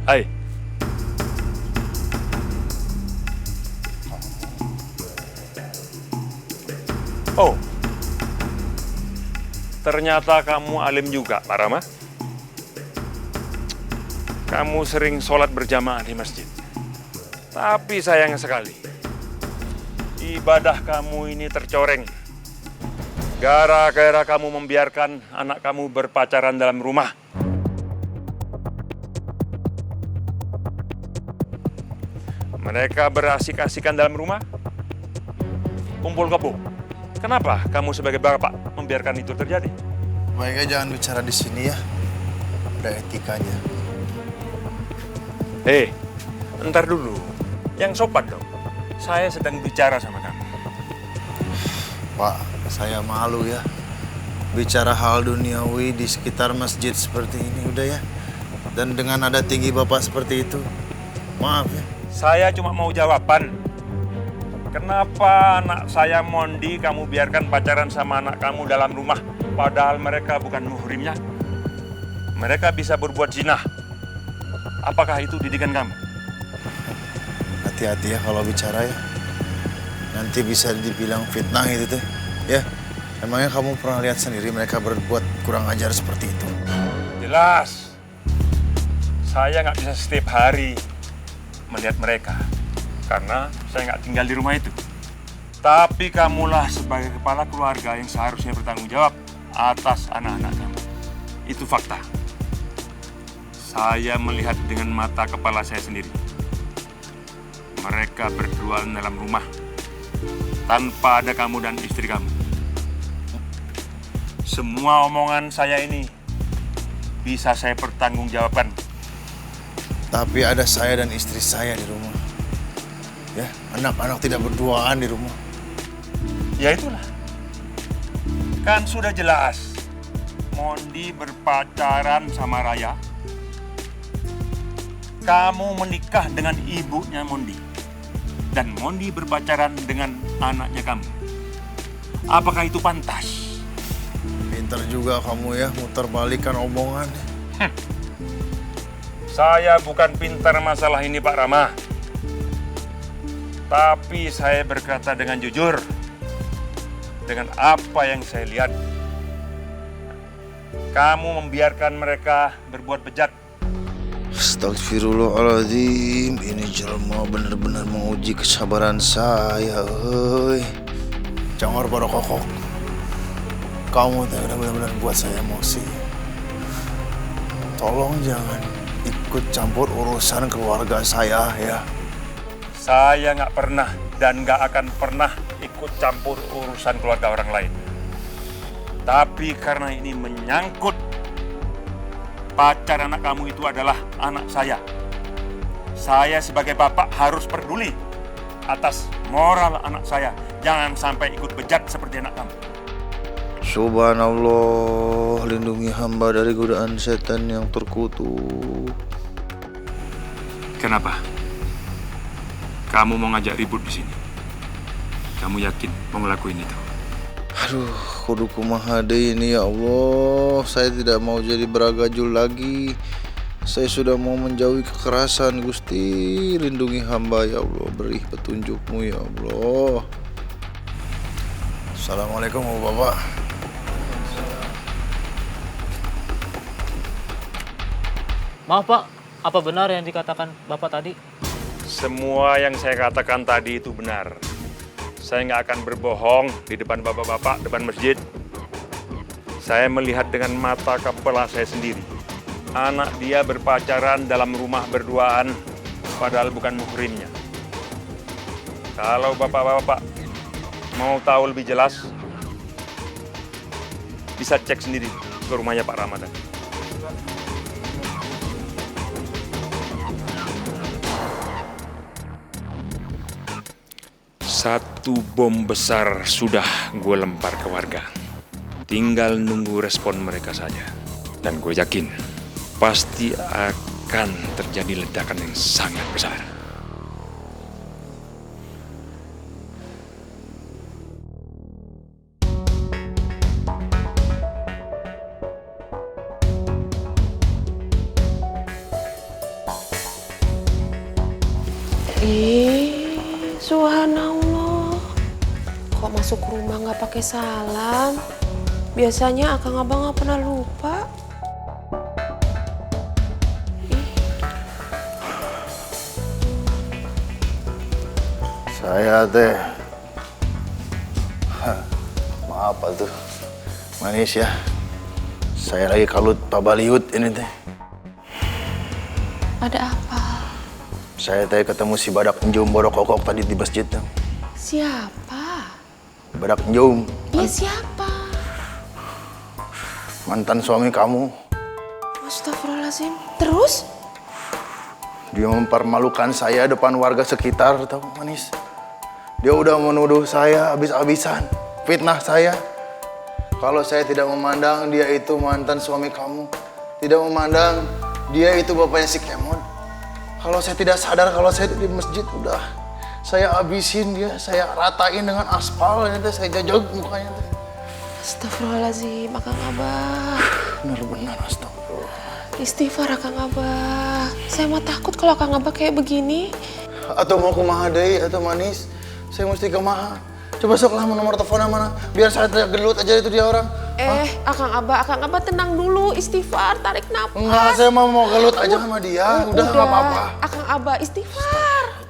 Hai. Oh, ternyata kamu alim juga, Pak Rama. Kamu sering sholat berjamaah di masjid. Tapi sayang sekali, ibadah kamu ini tercoreng. Gara-gara kamu membiarkan anak kamu berpacaran dalam rumah. Mereka berasik-asikan dalam rumah, kumpul kebo. Kenapa kamu sebagai bapak membiarkan itu terjadi? Baiknya jangan bicara di sini ya. Ada etikanya. Entar dulu. Yang sopan dong. Saya sedang bicara sama kamu. Pak, saya malu ya. Bicara hal duniawi di sekitar masjid seperti ini udah ya. Dan dengan nada tinggi Bapak seperti itu. Maaf ya. Saya cuma mau jawaban. Kenapa anak saya Mondi kamu biarkan pacaran sama anak kamu dalam rumah, padahal mereka bukan muhrimnya? Mereka bisa berbuat zina. Apakah itu didikan kamu? Hati-hati ya kalau bicara ya. Nanti bisa dibilang fitnah itu tuh. Ya, emangnya kamu pernah lihat sendiri mereka berbuat kurang ajar seperti itu? Jelas. Saya nggak bisa setiap hari melihat mereka. Karena saya nggak tinggal di rumah itu. Tapi kamulah sebagai kepala keluarga yang seharusnya bertanggung jawab atas anak-anak kamu. Itu fakta. Saya melihat dengan mata kepala saya sendiri. Mereka berdua dalam rumah tanpa ada kamu dan istri kamu. Semua omongan saya ini bisa saya pertanggungjawabkan. Tapi ada saya dan istri saya di rumah. Ya, anak-anak tidak berduaan di rumah. Ya itulah. Kan sudah jelas. Mondi berpacaran sama Raya. Kamu menikah dengan ibunya Mondi. Dan Mondi berpacaran dengan anaknya kamu. Apakah itu pantas? Pintar juga kamu ya, muter balikan omongan. Saya bukan pintar masalah ini, Pak Rama. Tapi saya berkata dengan jujur. Dengan apa yang saya lihat. Kamu membiarkan mereka berbuat bejat. Astagfirullahaladzim, ini jelma benar-benar menguji kesabaran saya. Jangan barokokok. Kamu udah benar-benar buat saya emosi. Tolong jangan ikut campur urusan keluarga saya ya. Saya nggak pernah dan nggak akan pernah ikut campur urusan keluarga orang lain. Tapi karena ini menyangkut pacar anak kamu itu adalah anak saya. Saya sebagai bapak harus peduli atas moral anak saya. Jangan sampai ikut bejat seperti anak kamu. Subhanallah, lindungi hamba dari godaan setan yang terkutuk. Kenapa? Kamu mau ngajak ribut di sini? Kamu yakin mau ngelakuin itu? Aduh, kudu kumaha deui ini ya Allah. Saya tidak mau jadi beragajul lagi. Saya sudah mau menjauhi kekerasan, Gusti. Lindungi hamba ya Allah, beri petunjukmu ya Allah. Assalamualaikum Bapak. Maaf Pak, apa benar yang dikatakan Bapak tadi? Semua yang saya katakan tadi itu benar. Saya nggak akan berbohong di depan bapak-bapak, depan masjid. Saya melihat dengan mata kepala saya sendiri. Anak dia berpacaran dalam rumah berduaan, padahal bukan muhrimnya. Kalau bapak-bapak mau tahu lebih jelas, bisa cek sendiri ke rumahnya Pak Ramadan. Satu bom besar sudah gue lempar ke warga. Tinggal nunggu respon mereka saja. Dan gue yakin pasti akan terjadi ledakan yang sangat besar. masuk rumah nggak pakai salam. Biasanya akang abah nggak pernah lupa. Saya teh, maaf tuh, manis ya. Saya lagi kalut Pak Baliut ini teh. Ada apa? Saya teh ketemu si Badak Njum Borok Kokok tadi di masjid tuh. Siapa? Badak Njum, Ya siapa? mantan suami kamu. Astagfirullahaladzim. Terus? Dia mempermalukan saya depan warga sekitar, tahu manis. Dia udah menuduh saya habis-habisan, fitnah saya. Kalau saya tidak memandang dia itu mantan suami kamu, tidak memandang dia itu bapaknya si Kemon. Kalau saya tidak sadar kalau saya di masjid udah saya habisin dia, saya ratain dengan aspal, saya jajag mukanya. Astagfirullahaladzim, akang abah. Benar-benar astagfirullah. Istighfar akang abah. Saya mah takut kalau akang abah kayak begini. Atau mau kumaha deui atau manis? Saya mesti kumaha? Coba sok lah nomor teleponnya mana? Biar saya gelut aja itu dia orang. Akang abah tenang dulu, istighfar, tarik nafas. Enggak, saya mau gelut aja sama dia. Udah nggak apa-apa. Akang abah istighfar.